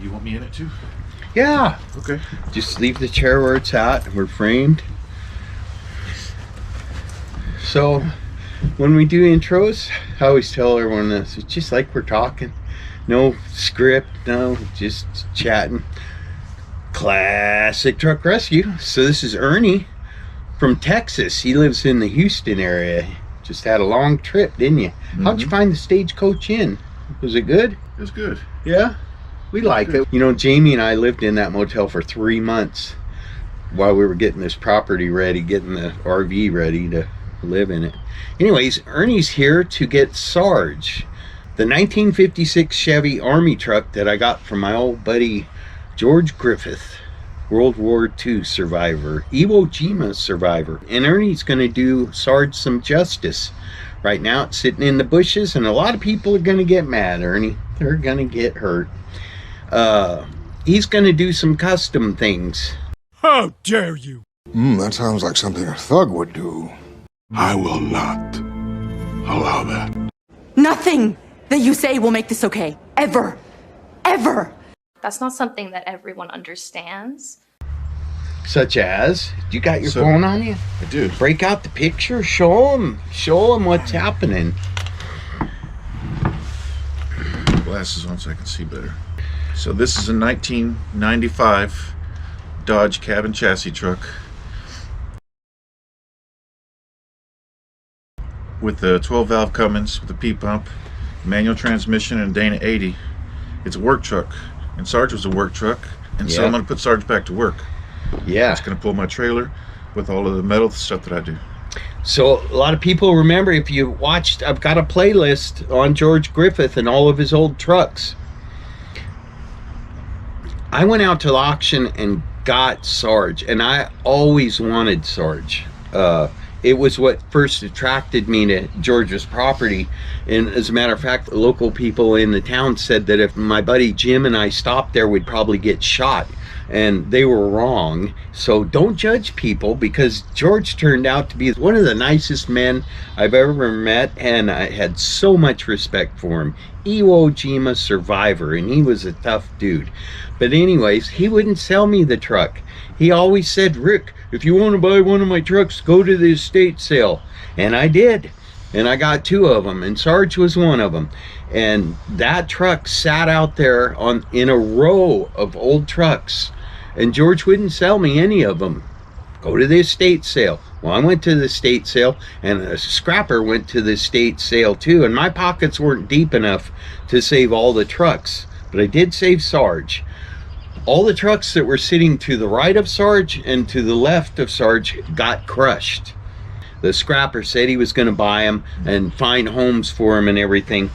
You want me in it too? Yeah. Okay. Just leave the chair where it's at. We're framed. So when we do intros, I always tell everyone this. It's just like we're talking. No script, no, just chatting. Classic Truck Rescue. So this is Ernie from Texas. He lives in the Houston area. Just had a long trip, didn't you? How'd you find the Stagecoach Inn? Was it good? It was good. Yeah? We like it. You know, Jamie and I lived in that motel for 3 months while we were getting this property ready, getting the RV ready to live in it. Anyways, Ernie's here to get Sarge, the 1956 Chevy Army truck that I got from my old buddy George Griffith, World War II survivor, Iwo Jima survivor. And Ernie's going to do Sarge some justice. Right now it's sitting in the bushes, and a lot of people are going to get mad, Ernie. They're going to get hurt. He's going to do some custom things. How dare you? That sounds like something a thug would do. I will not allow that. Nothing that you say will make this okay. Ever. Ever. That's not something that everyone understands. Such as, you got your phone on you? I do. Break out the picture, show them what's happening. Glasses on so I can see better. So this is a 1995 Dodge cabin chassis truck with the 12-valve Cummins with a P-pump, manual transmission, and Dana 80. It's a work truck, and Sarge was a work truck, and so I'm going to put Sarge back to work. Yeah. It's going to pull my trailer with all of the metal stuff that I do. So a lot of people remember, if you watched, I've got a playlist on George Griffith and all of his old trucks. I went out to the auction and got Sarge, and I always wanted Sarge. It was what first attracted me to George's property. And as a matter of fact, the local people in the town said that if my buddy Jim and I stopped there, we'd probably get shot. And they were wrong. So don't judge people, because George turned out to be one of the nicest men I've ever met, and I had so much respect for him. Iwo Jima survivor, and he was a tough dude. But anyways, he wouldn't sell me the truck. He always said, Rick, if you want to buy one of my trucks, go to the estate sale. And I did. And I got 2 of them, and Sarge was one of them. And that truck sat out there in a row of old trucks, and George wouldn't sell me any of them. Go to the estate sale. Well, I went to the estate sale, and a scrapper went to the estate sale too, and my pockets weren't deep enough to save all the trucks, but I did save Sarge. All the trucks that were sitting to the right of Sarge and to the left of Sarge got crushed. The scrapper said he was going to buy them and find homes for them and everything.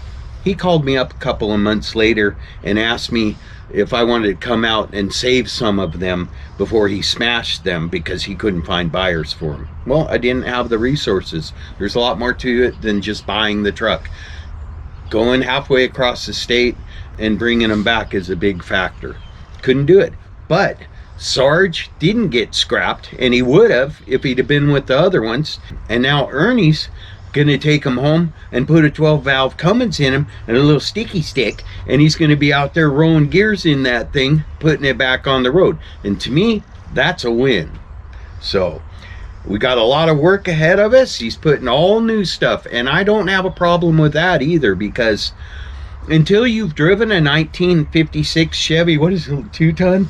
He called me up a couple of months later and asked me if I wanted to come out and save some of them before he smashed them, because he couldn't find buyers for them. Well, I didn't have the resources. There's a lot more to it than just buying the truck. Going halfway across the state and bringing them back is a big factor. Couldn't do it. But Sarge didn't get scrapped, and he would have if he'd have been with the other ones. And now Ernie's gonna take him home and put a 12-valve Cummins in him and a little sticky stick, and he's gonna be out there rolling gears in that thing, putting it back on the road. And to me, that's a win. So we got a lot of work ahead of us. He's putting all new stuff, and I don't have a problem with that either, because until you've driven a 1956 Chevy, what is it, 2-ton?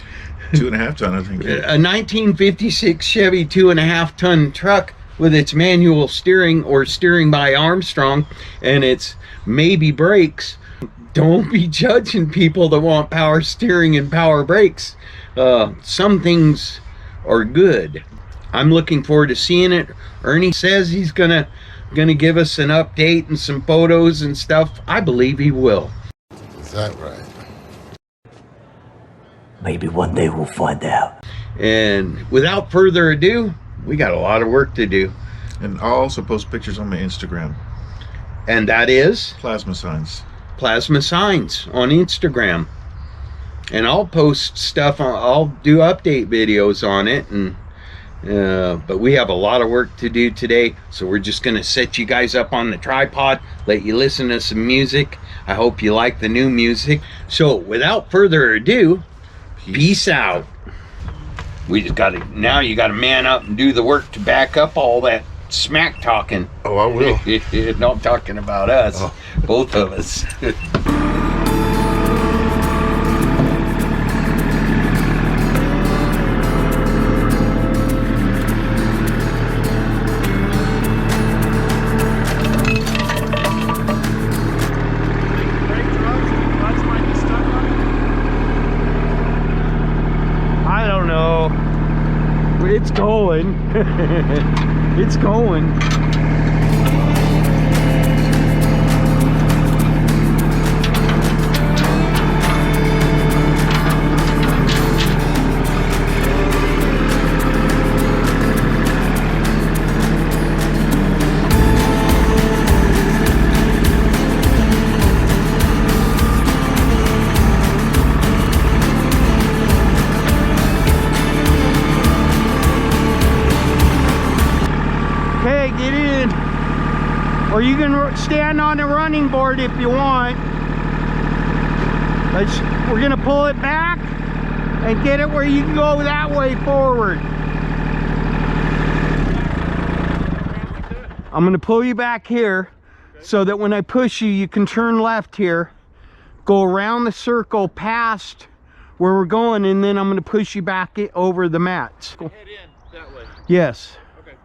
2.5 ton, I think. A 1956 Chevy 2.5-ton truck with its manual steering, or steering by Armstrong, and its maybe brakes. Don't be judging people that want power steering and power brakes. Some things are good. I'm looking forward to seeing it. Ernie says he's gonna give us an update and some photos and stuff. I believe he will. Is that right? Maybe one day we'll find out. And without further ado, we got a lot of work to do. And I'll also post pictures on my Instagram. And that is Plasma signs. Plasma Signs on Instagram. And I'll post stuff, I'll do update videos on it, and But we have a lot of work to do today, so we're just going to set you guys up on the tripod, let you listen to some music. I hope you like the new music. So without further ado, peace out. We just got to, now you got to man up and do the work to back up all that smack talking. Oh, I will. No, I'm talking about us, both of us. I don't know. It's going. It's going. Okay, get in. Or you can stand on the running board if you want. We're gonna pull it back and get it where you can go that way forward. I'm gonna pull you back here so that when I push you, you can turn left here, go around the circle past where we're going, and then I'm gonna push you back over the mats. Head in that way. Yes. Okay.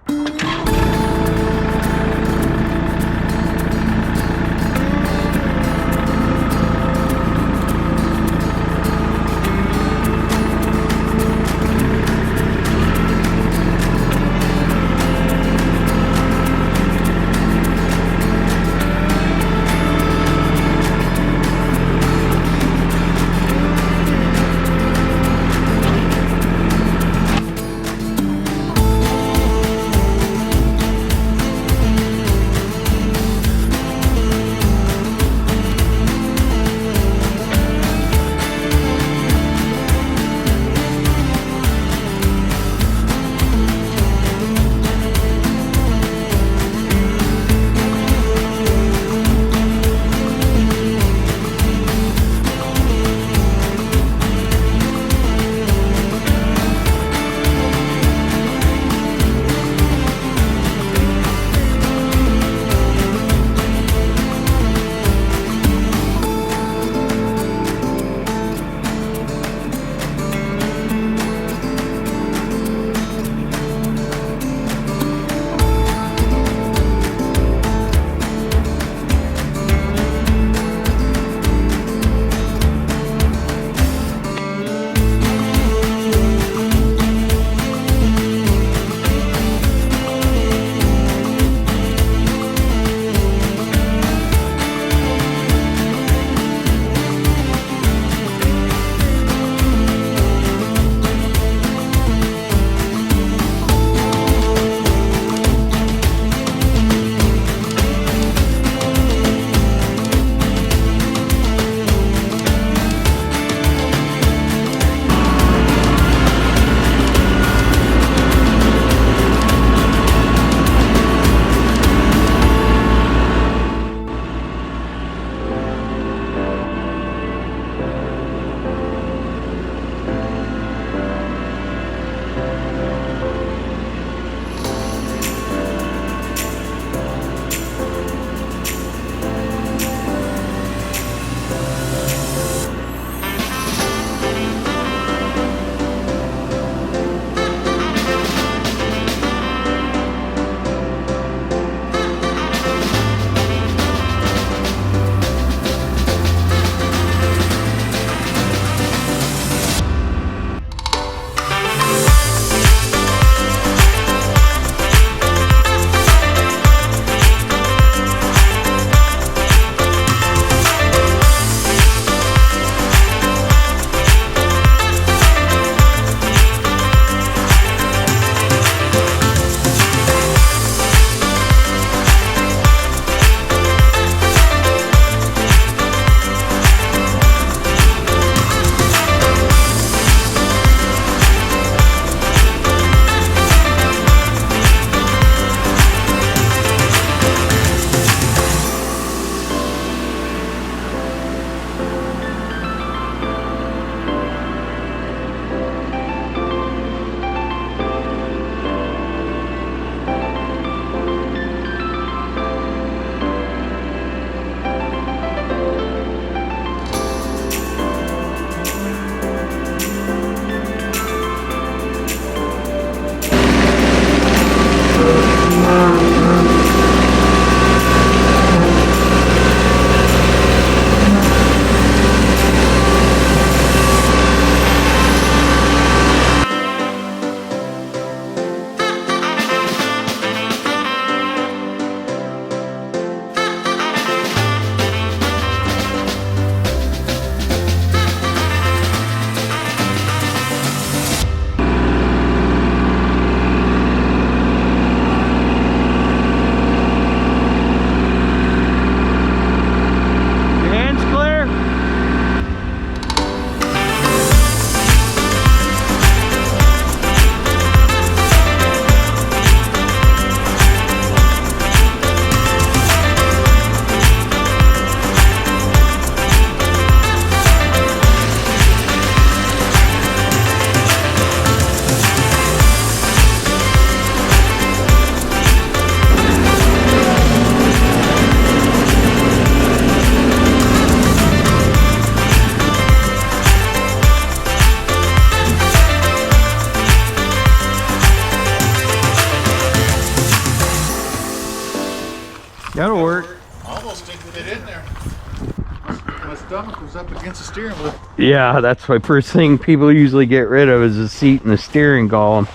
up against the steering wheel. Yeah, that's my first thing people usually get rid of is the seat and the steering column.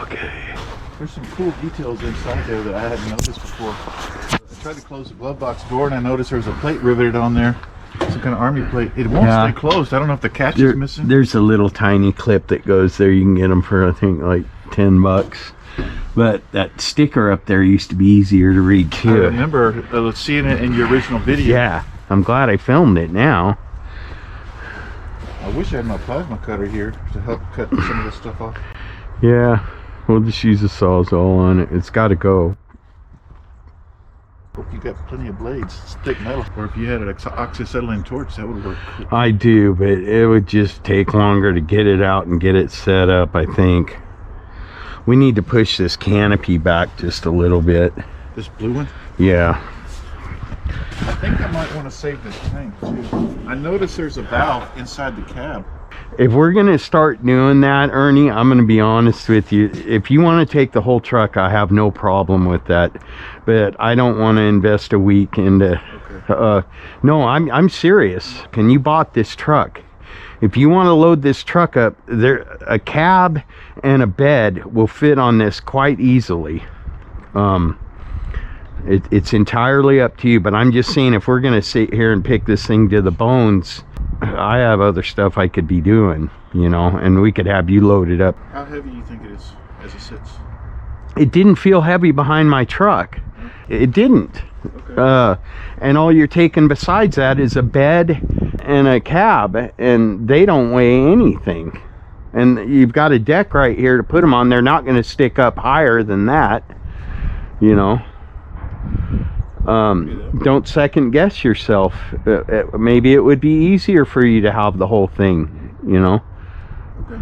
Okay. There's some cool details inside there that I hadn't noticed before. I tried to close the glove box door and I noticed there was a plate riveted on there. Some kind of Army plate. It won't stay closed. I don't know if the catch is missing. There's a little tiny clip that goes there. You can get them for I think like $10. But that sticker up there used to be easier to read too. I remember seeing it in your original video. Yeah, I'm glad I filmed it now. I wish I had my plasma cutter here to help cut some of this stuff off. Yeah, we'll just use a Sawzall on it. It's got to go. Hope you got plenty of blades. It's thick metal. Or if you had an oxyacetylene torch, that would work. I do, but it would just take longer to get it out and get it set up, I think. We need to push this canopy back just a little bit. This blue one? Yeah. I think I might want to save this tank too. I noticed there's a valve inside the cab. If we're going to start doing that, Ernie, I'm going to be honest with you. If you want to take the whole truck, I have no problem with that. But I don't want to invest a week into... Okay. No, I'm serious. And you bought this truck. If you want to load this truck up, a cab and a bed will fit on this quite easily. It's entirely up to you, but I'm just saying if we're going to sit here and pick this thing to the bones, I have other stuff I could be doing, you know, and we could have you loaded up. How heavy do you think it is as it sits? It didn't feel heavy behind my truck. It didn't. Okay. And all you're taking besides that is a bed and a cab, and they don't weigh anything. And you've got a deck right here to put them on. They're not going to stick up higher than that, you know. Don't second guess yourself. Maybe it would be easier for you to have the whole thing, you know. Okay.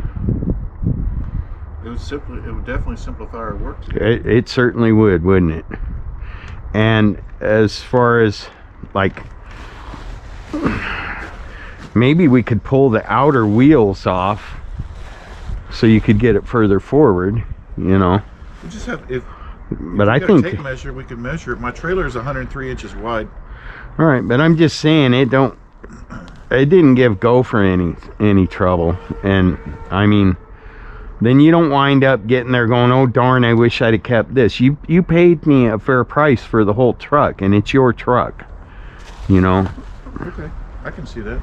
It would definitely simplify our work. It certainly would, wouldn't it? And as far as like, maybe we could pull the outer wheels off so you could get it further forward, you know. We just have but I think tape measure, we can measure it. My trailer is 103 inches wide. All right, but I'm just saying it didn't give Gopher any trouble. And I mean, then you don't wind up getting there going, oh darn, I wish I'd have kept this. You paid me a fair price for the whole truck, and it's your truck, you know. Okay, I can see that.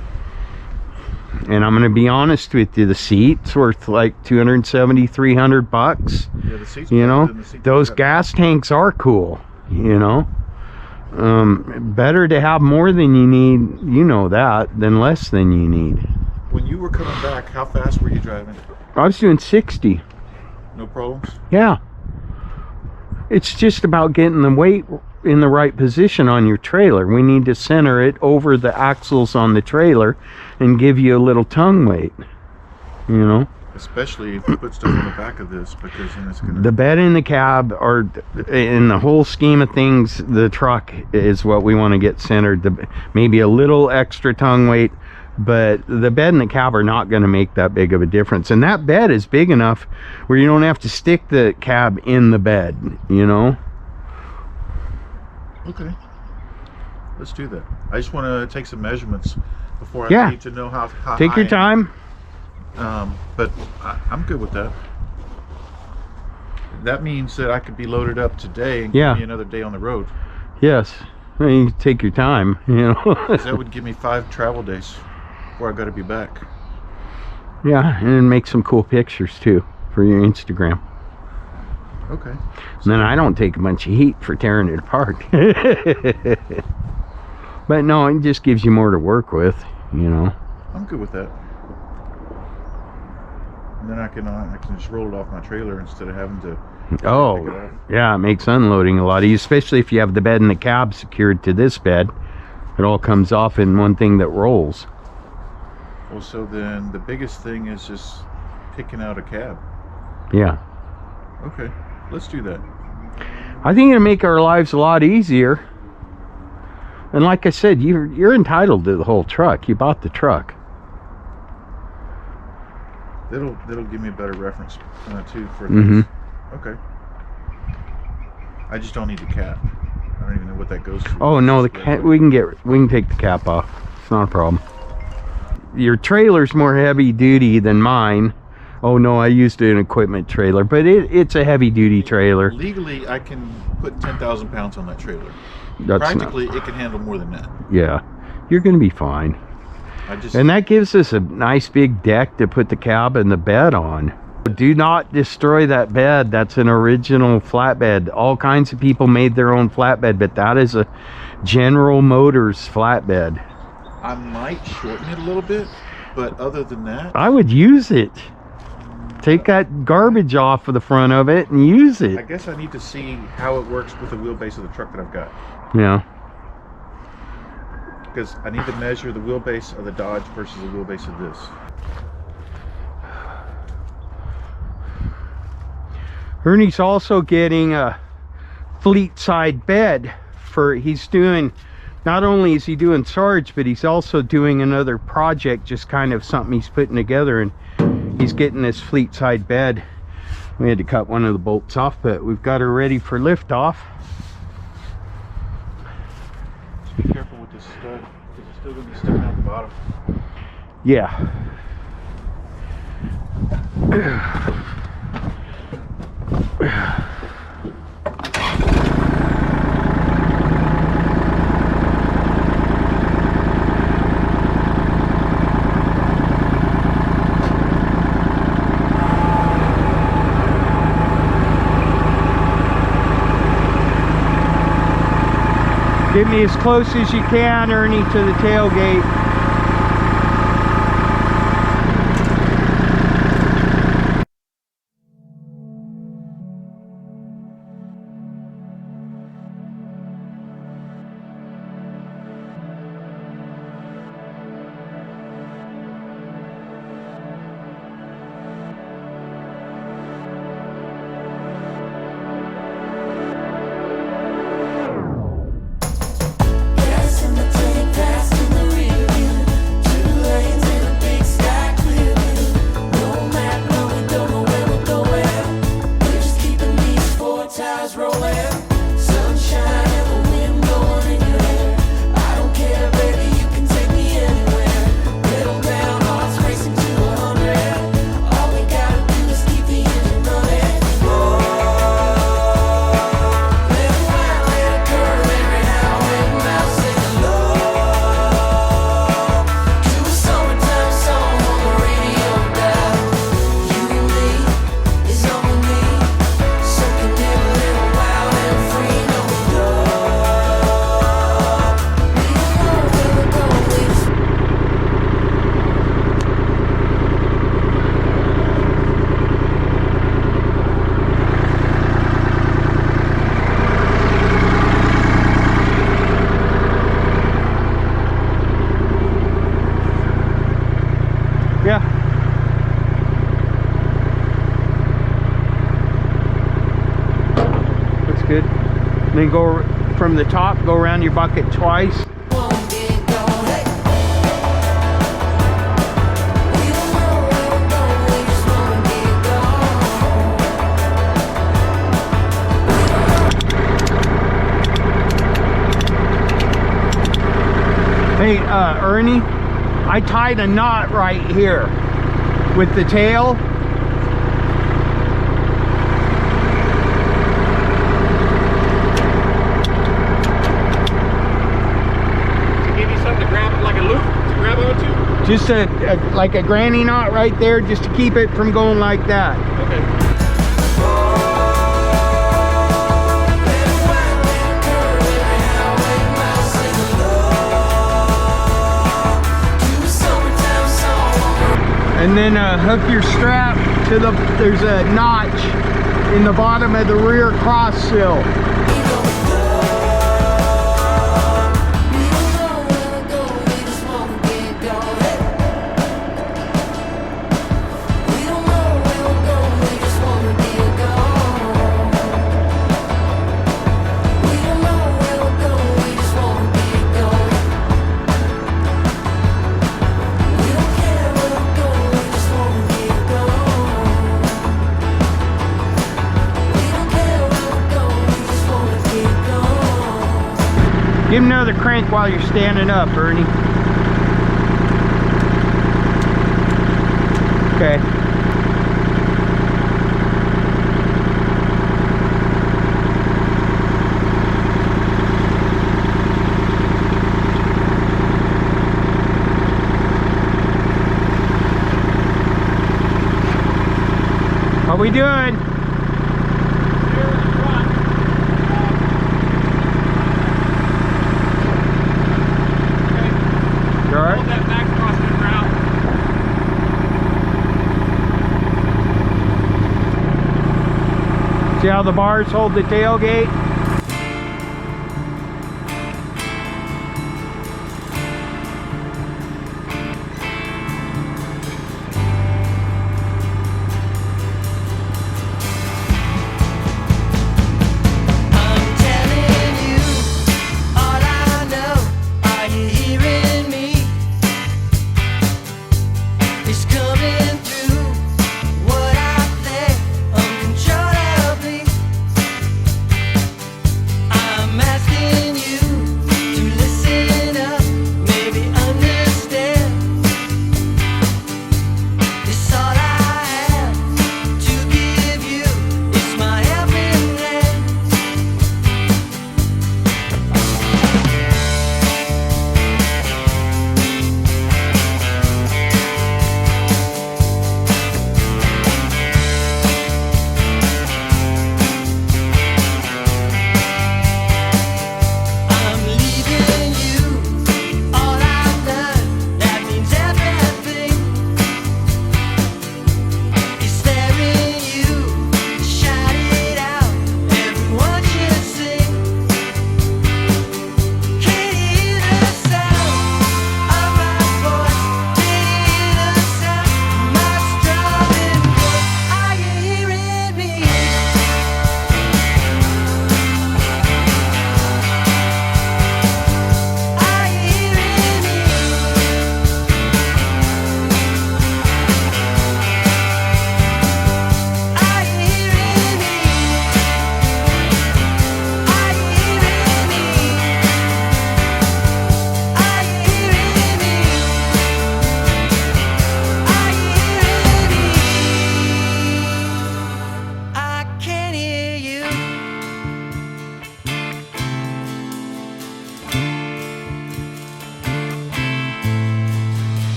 And I'm gonna be honest with you, the seat's worth like $270-300. Yeah, the seat's you know, the those gas tanks are cool, you know. Better to have more than you need, you know that, than less than you need. When you were coming back, how fast were you driving? I was doing 60. No problems? Yeah. It's just about getting the weight in the right position on your trailer. We need to center it over the axles on the trailer and give you a little tongue weight, you know. Especially if you put stuff on the back of this, because then it's gonna... The bed and the cab are, in the whole scheme of things, the truck is what we want to get centered. Maybe a little extra tongue weight, but the bed and the cab are not going to make that big of a difference. And that bed is big enough where you don't have to stick the cab in the bed, you know. Okay, let's do that. I just want to take some measurements before I need to know how take high your time. But I'm good with that. That means that I could be loaded up today and give me another day on the road. Yes, well, you can take your time, you know. That would give me 5 travel days before I got to be back. Yeah, and make some cool pictures too for your Instagram. Okay. And then I don't take a bunch of heat for tearing it apart. But no, it just gives you more to work with, you know. I'm good with that. And then I can just roll it off my trailer instead of having to pick it up. Yeah, it makes unloading a lot easier, especially if you have the bed and the cab secured to this bed. It all comes off in one thing that rolls. Well, so then the biggest thing is just picking out a cab. Yeah. Okay, let's do that. I think it'll make our lives a lot easier. And like I said, you're entitled to the whole truck. You bought the truck. That'll give me a better reference too for this. Okay. I just don't need the cab. don't even know what that goes to. Oh no, we can take the cap off. It's not a problem. Your trailer's more heavy duty than mine. Oh no, I used an equipment trailer, but it's a heavy duty trailer. Legally, I can put 10,000 pounds on that trailer. That's Practically, it can handle more than that. Yeah, you're gonna be fine. And that gives us a nice big deck to put the cab and the bed on. Do not destroy that bed. That's an original flatbed. All kinds of people made their own flatbed, but that is a General Motors flatbed. I might shorten it a little bit, but other than that, I would use it. Take that garbage off of the front of it and use it. I guess I need to see how it works with the wheelbase of the truck that I've got. Yeah. Because I need to measure the wheelbase of the Dodge versus the wheelbase of this. Ernie's also getting a Fleetside bed he's doing, not only is he doing Sarge, but he's also doing another project, just kind of something he's putting together, and he's getting this Fleetside bed. We had to cut one of the bolts off, but we've got her ready for liftoff. Just be careful with this stud, because it's still going to be sticking out the bottom. Yeah. Get me as close as you can, Ernie, to the tailgate. Then go from the top, go around your bucket twice. Hey, Ernie, I tied a knot right here with the tail. Just like a granny knot right there, just to keep it from going like that. Okay. And then hook your strap to there's a notch in the bottom of the rear cross sill. Give him another crank while you're standing up, Ernie. Okay. How we doing? You all right? Hold that back crossing route. See how the bars hold the tailgate?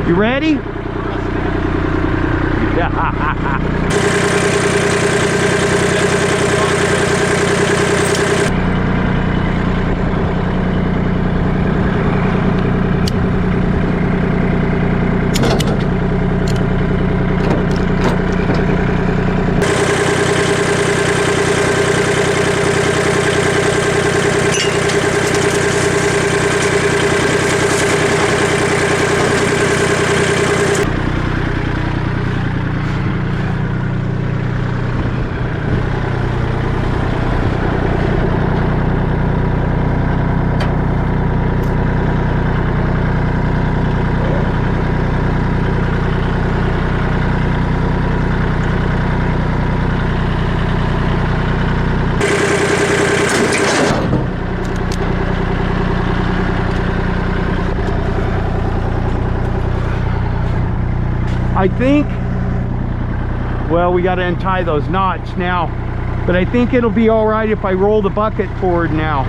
You ready? I think, well, we got to untie those knots now, but I think it'll be all right if I roll the bucket forward now.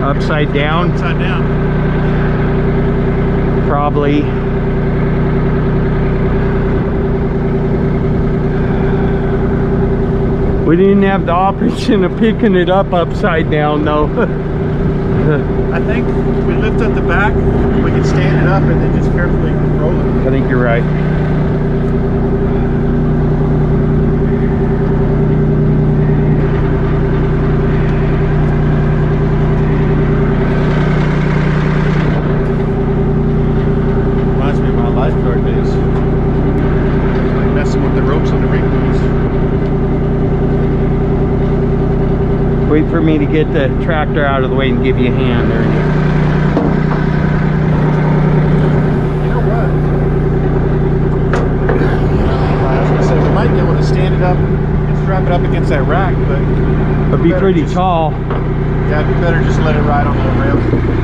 Upside down? Upside down. Probably. We didn't have the option of picking it up upside down though. I think if we lift up the back, we can stand it up and then just carefully roll it. I think you're right. Reminds me of my lifeguard days. Like messing with the ropes on the ring buoys. Wait for me to get the tractor out of the way and give you a hand, Ernie. You know what? I was gonna say we might be able to stand it up and strap it up against that rack, but It'd be pretty tall. yeah, it'd be better just let it ride on the rails.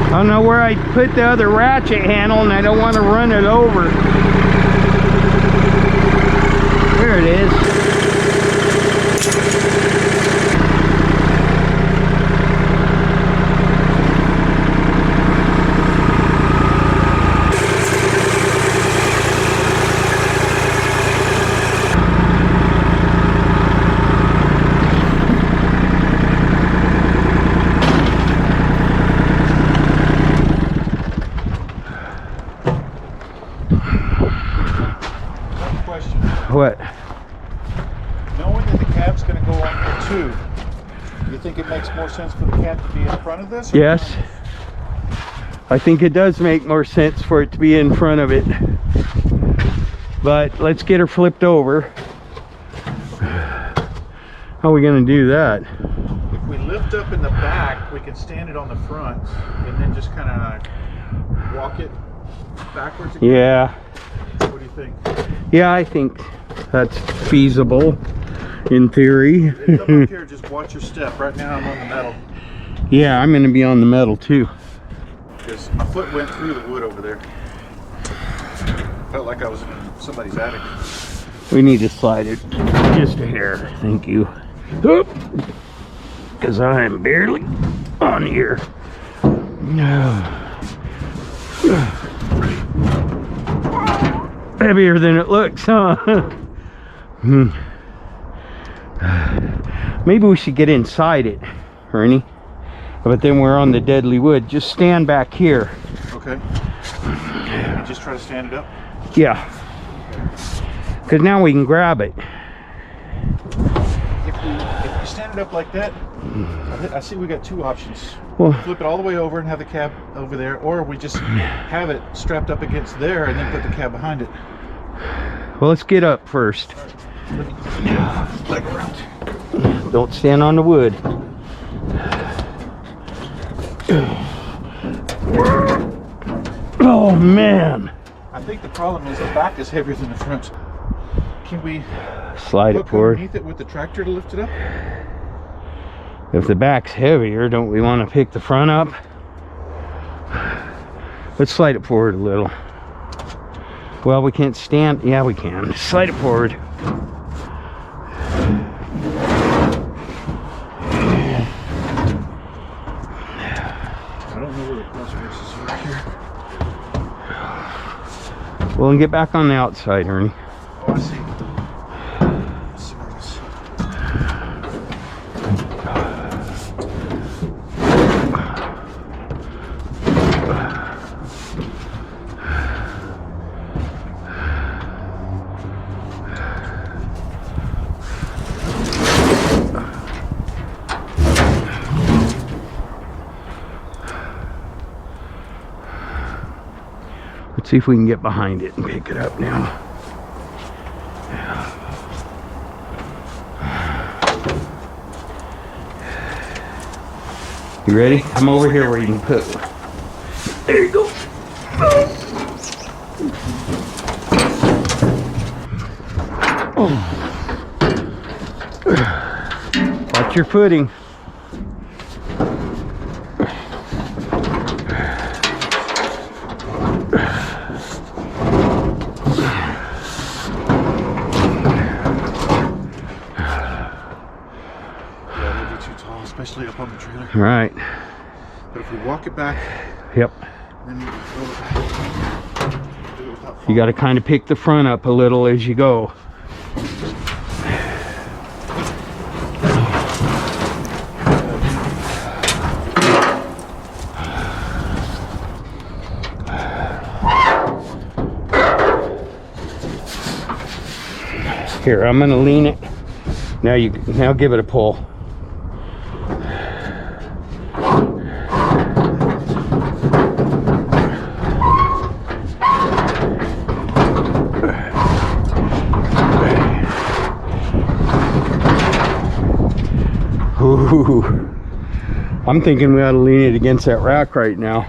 I don't know where I put the other ratchet handle and I don't want to run it over. There it is. What? Knowing that the cab's going to go on here too, do you think it makes more sense for the cab to be in front of this? Yes. I think it does make more sense for it to be in front of it. But let's get her flipped over. How are we going to do that? If we lift up in the back, we can stand it on the front and then just kind of walk it backwards again. Yeah. What do you think? Yeah, I think that's feasible in theory. Come up here, just watch your step. Right now I'm on the metal. Yeah, I'm going to be on the metal too. Because my foot went through the wood over there. Felt like I was in somebody's attic. We need to slide it just a hair. Thank you. Because I am barely on here. Heavier than it looks, huh? Maybe we should get inside it, Ernie. But then we're on the deadly wood. Just stand back here. Okay. And just try to stand it up? Yeah. Because now we can grab it. If you stand it up like that, I see we got two options. Well, Flip it all the way over and have the cab over there, or we just have it strapped up against there and then put the cab behind it. well, let's get up first. Leg around. Don't stand on the wood. Oh man. I think the problem is the back is heavier than the front. Can we Slide it hook forward. underneath it with the tractor to lift it up? If the back's heavier, don't we want to pick the front up? Let's slide it forward a little. Well, we can't stand. Yeah, we can. Slide it forward. I don't know where the cross braces are here. Well, and get back on the outside, Ernie. Oh, I see. Let's see where it is. Let's see if we can get behind it and pick it up now. You ready? Come over here where you can put. There you go. Watch your footing. Especially up on the trailer. Right. But if we walk it back, yep. Then we roll it back. Do it without You got to kind of pick the front up a little as you go. Here, I'm gonna lean it. Now give it a pull. Ooh. I'm thinking we ought to lean it against that rack right now.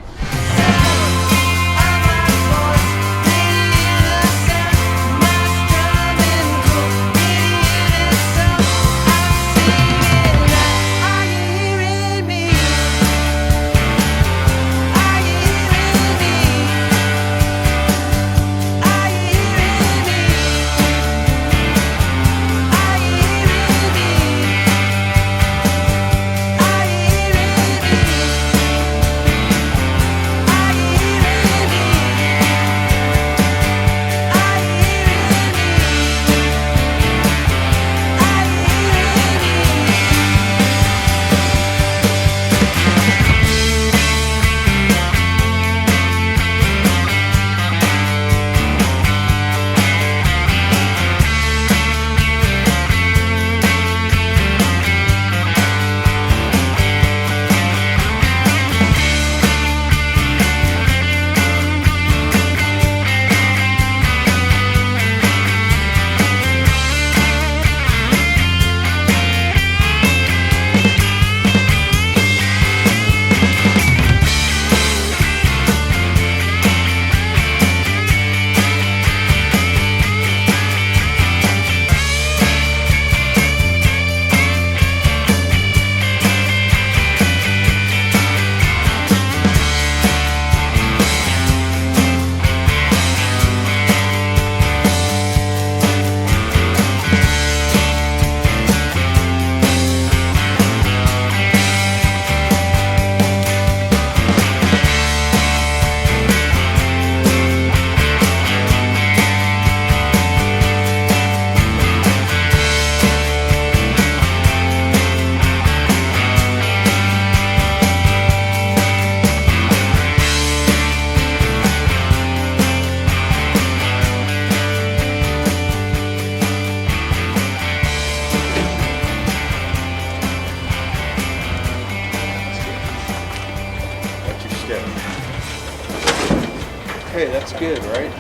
Hey, that's good, right?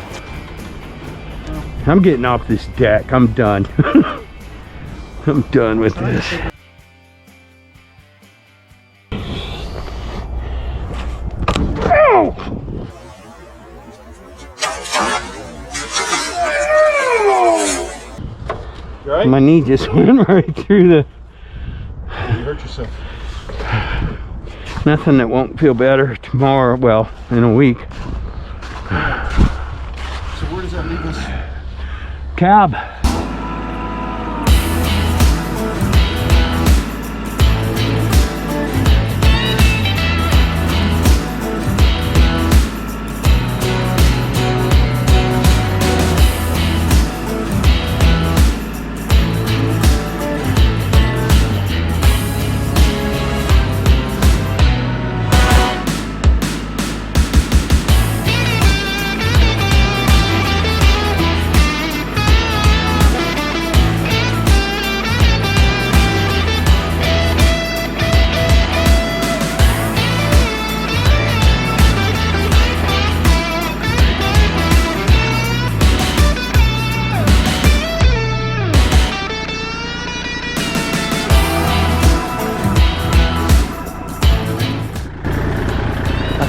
I'm getting off this deck. I'm done. I'm done with this. Ow! You all right? My knee just went right through the... You hurt yourself. Nothing that won't feel better tomorrow, well, in a week. So where does that leave us? Cab.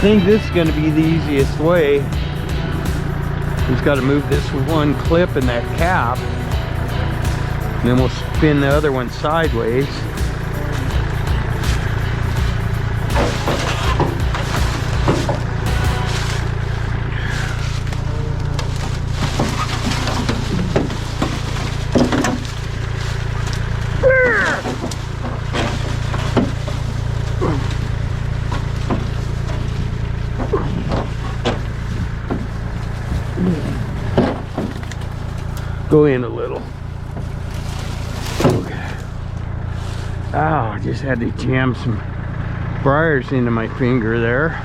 think this is going to be the easiest way. Just got to move this one clip in that cap, and then we'll spin the other one sideways. Go in a little. Okay. Ow, I just had to jam some briars into my finger there.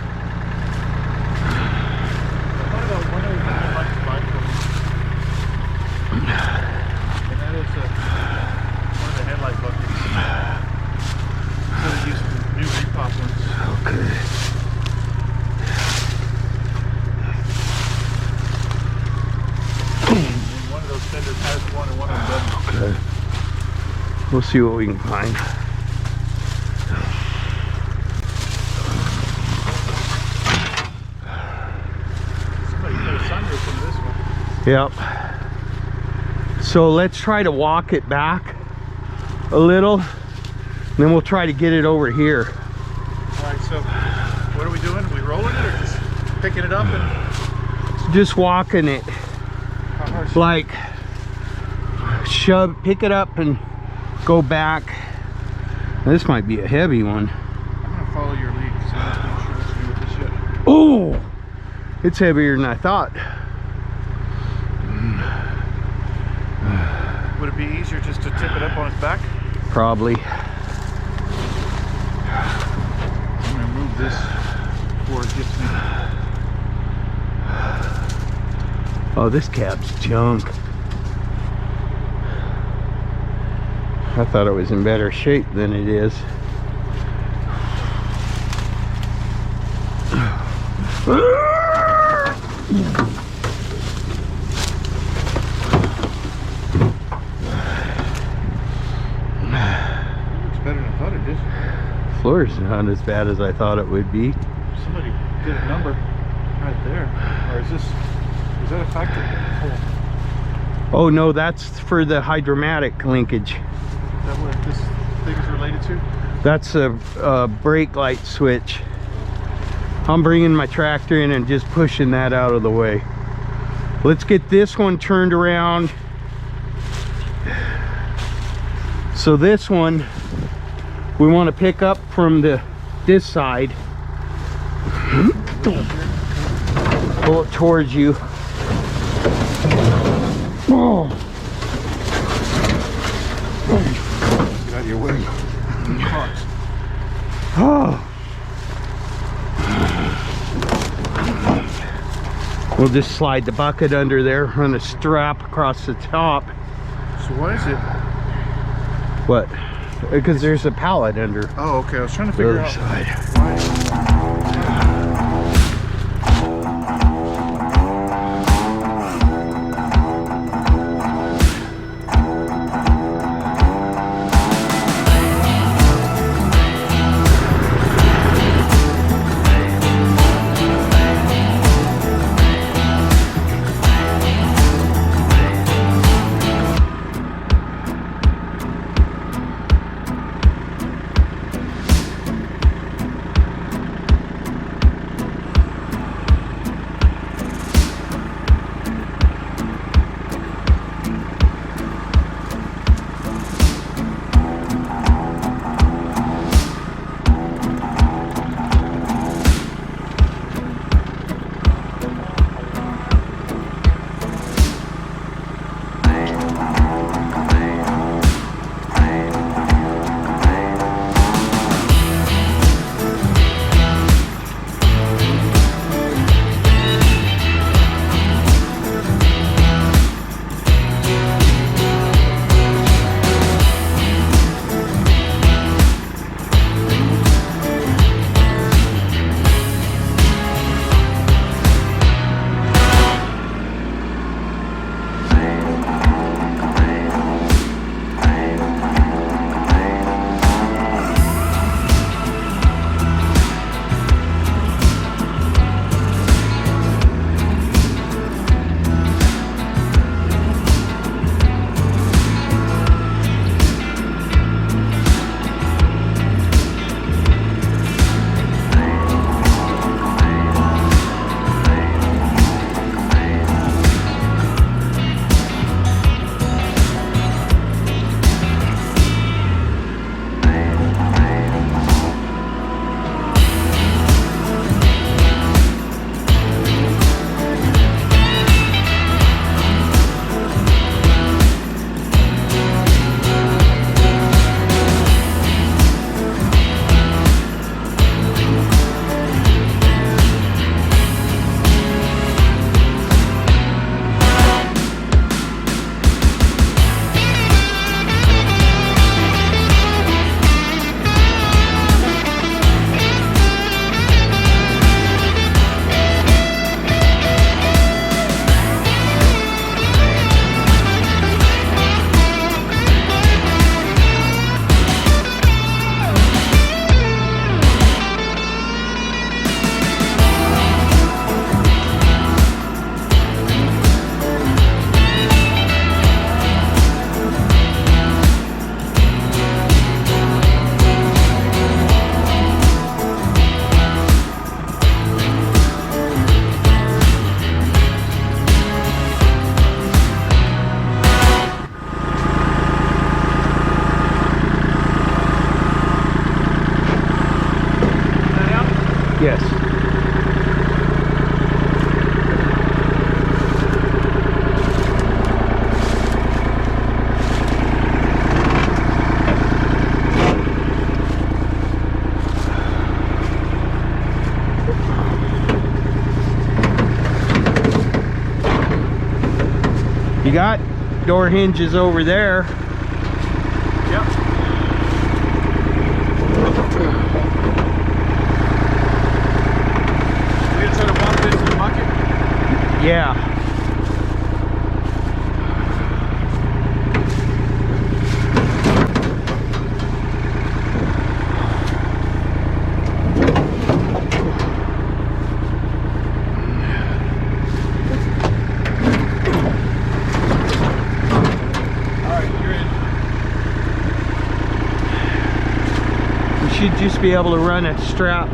And that is one of the headlight buckets. So they use new repop ones. Okay. One of those fenders has one and one of them doesn't. Okay. We'll see what we can find. Somebody put a sunroof in this one. Yep. So let's try to walk it back a little, and then we'll try to get it over here. Alright, so what are we doing? Are we rolling it or just picking it up and Just walking it, how hard? like pick it up and go back. This might be a heavy one. I'm gonna follow your lead because I'm not sure what's new with this yet. Oh, it's heavier than I thought. Would it be easier just to tip it up on its back? Probably. I'm gonna move this before it gets me. Oh, this cab's junk. I thought it was in better shape than it is. It's better than I thought it did. Floor's not as bad as I thought it would be. Somebody did a number right there. Or is that a factory? Oh no, that's for the hydromatic linkage. Is that what this thing is related to? That's a brake light switch. I'm bringing my tractor in and just pushing that out of the way. Let's get this one turned around. So this one we want to pick up from this side. Pull it towards you. Oh. Get out of your way. Oh. We'll just slide the bucket under there, run a strap across the top. So why is it? What? Because there's a pallet under Oh, okay. I was trying to the figure other out side. why. You got door hinges over there. Yep. We gonna try to walk this in the bucket? Yeah. Should just be able to run a strap.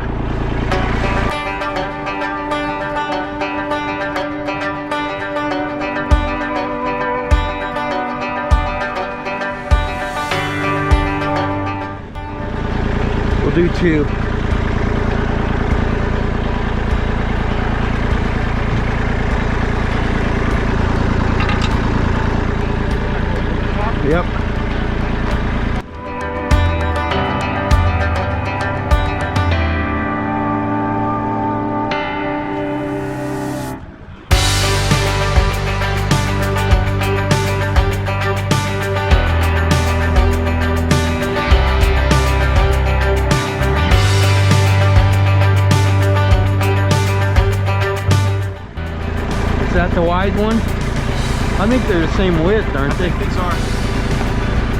We'll do 2. Yep. Is that the wide one? I think they're the same width, aren't they? These are.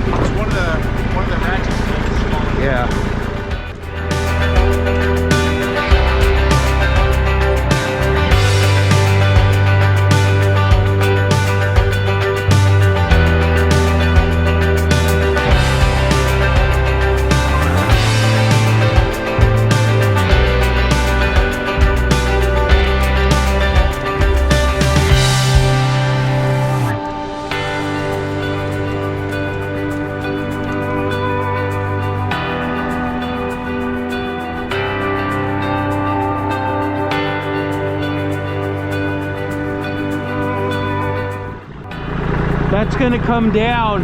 It's one of the ratchets that's smaller. Yeah. That's gonna come down.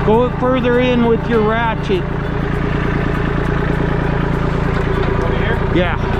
Go further in with your ratchet. Over here? Yeah.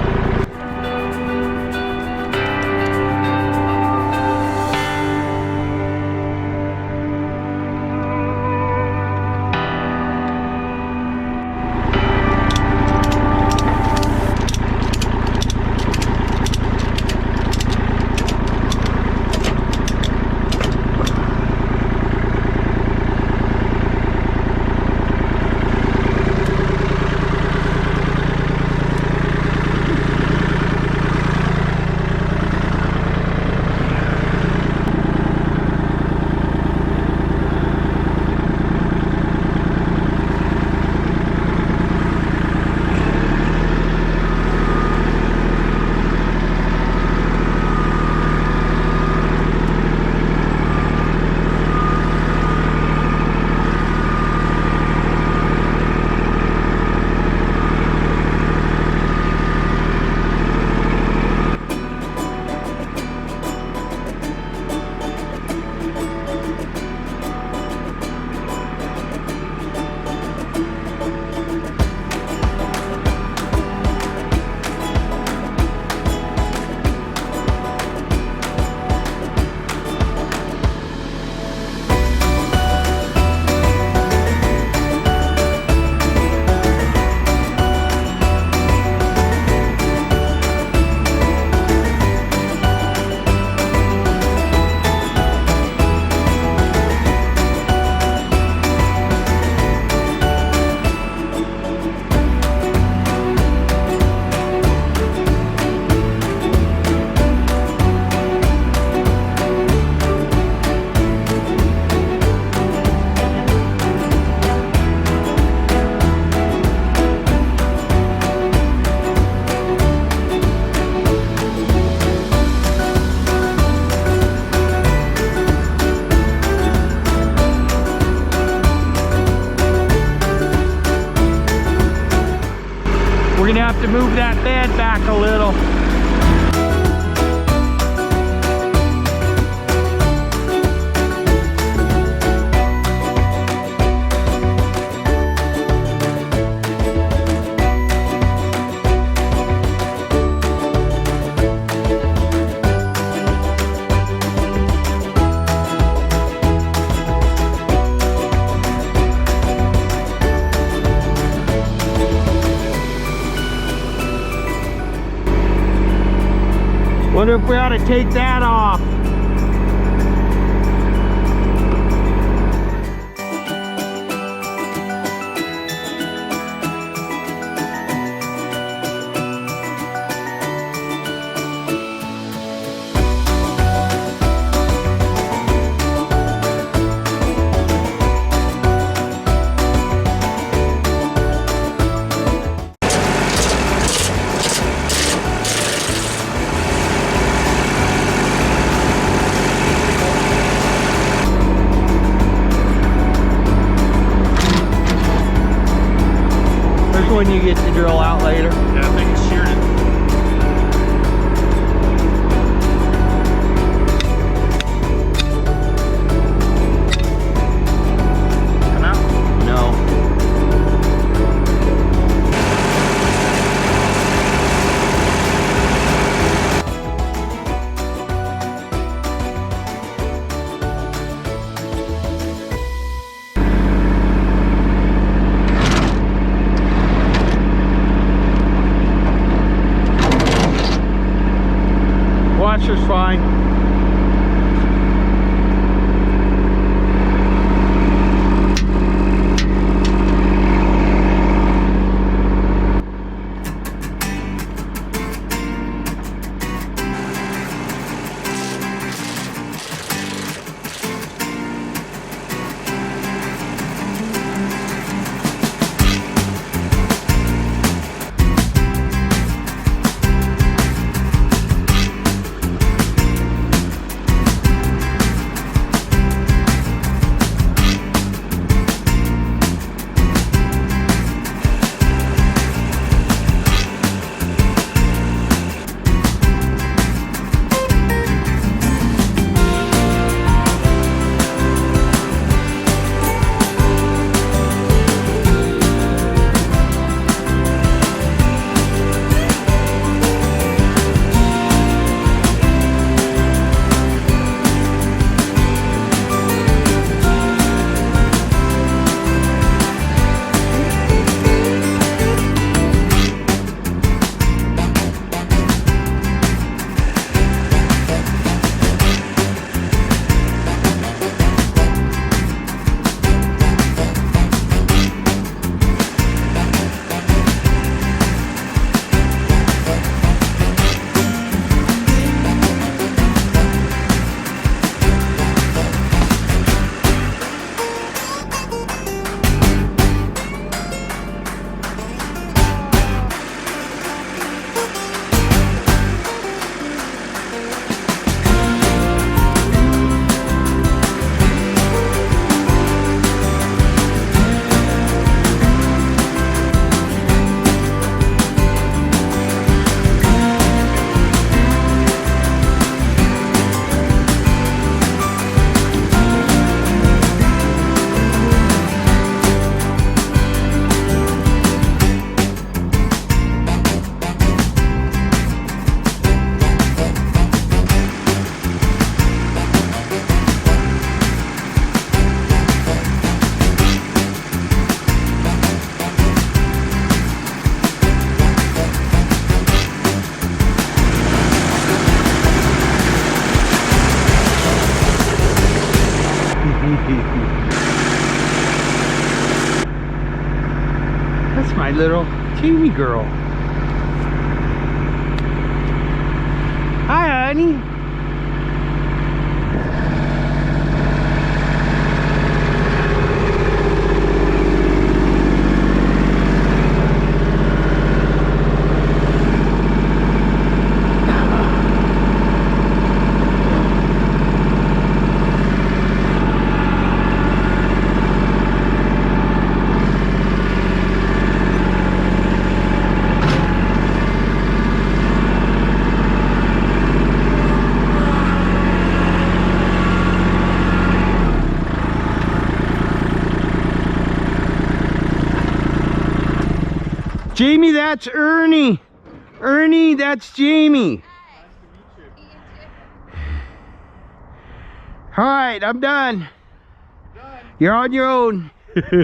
We're gonna have to move that bed back a little. Wonder if we ought to take that off. When you get to drill out later. Yeah, I think it's sheared it. Come out? No. Washer's fine. That's my little teeny girl. Hi, honey. Jamie, that's Ernie. Ernie, that's Jamie. All right, I'm done. You're on your own. Oh, I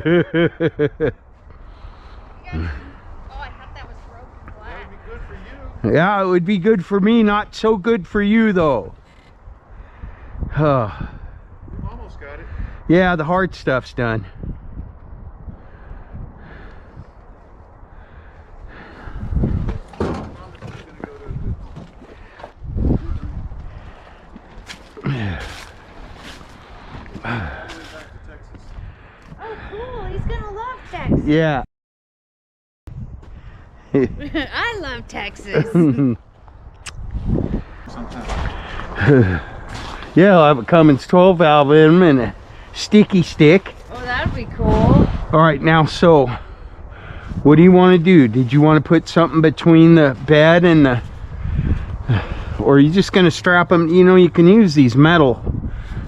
thought that was broken black. That would be good for you. Yeah, it would be good for me, not so good for you though. We almost got it. Yeah, the hard stuff's done. Oh, cool. He's gonna love Texas. Yeah. I love Texas. Yeah, I'll have a Cummins 12 valve in 'em and a sticky stick. Oh, that'd be cool. All right, now, so what do you want to do? Did you want to put something between the bed and the, or are you just going to strap them? You know, you can use these metal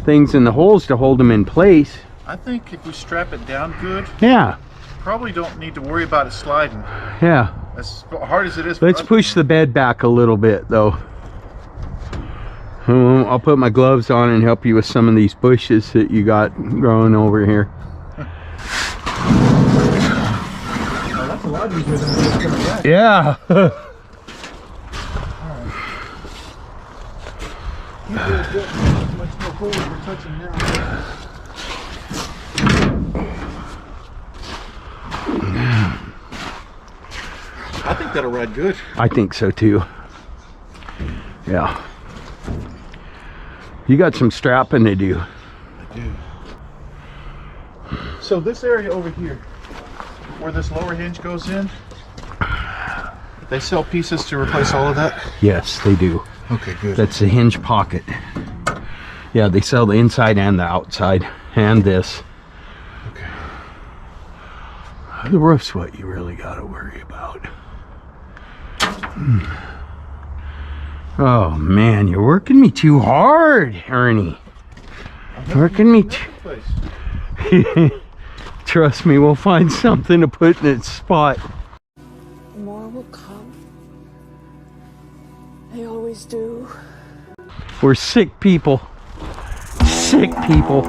things in the holes to hold them in place. I think if we strap it down good, Yeah, probably don't need to worry about it sliding. yeah. As hard as it is for Let's us. push the bed back a little bit though. I'll put my gloves on and help you with some of these bushes that you got growing over here. Oh, that's a lot easier than just coming back. Yeah. You did good. How much more forward we're touching now. I think that'll ride good. I think so too. Yeah. You got some strapping to do. I do. So this area over here, where this lower hinge goes in, they sell pieces to replace all of that? Yes, they do. Okay, good. That's the hinge pocket. Yeah, they sell the inside and the outside, and this. Okay. The roof's what you really got to worry about. Oh man, you're working me too hard, Ernie. Working me too. Trust me, we'll find something to put in its spot. More will come. They always do. We're sick people. Sick people.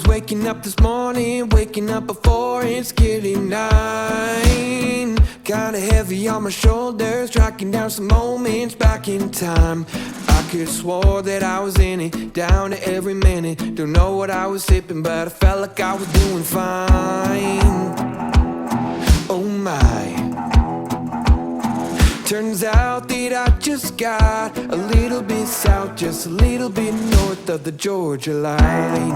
Waking up this morning, waking up before it's getting 9. Kinda heavy on my shoulders, tracking down some moments back in time. I could've swore that I was in it, down to every minute. Don't know what I was sipping, but I felt like I was doing fine. Oh my. Turns out that I just got a little bit south, just a little bit north of the Georgia line.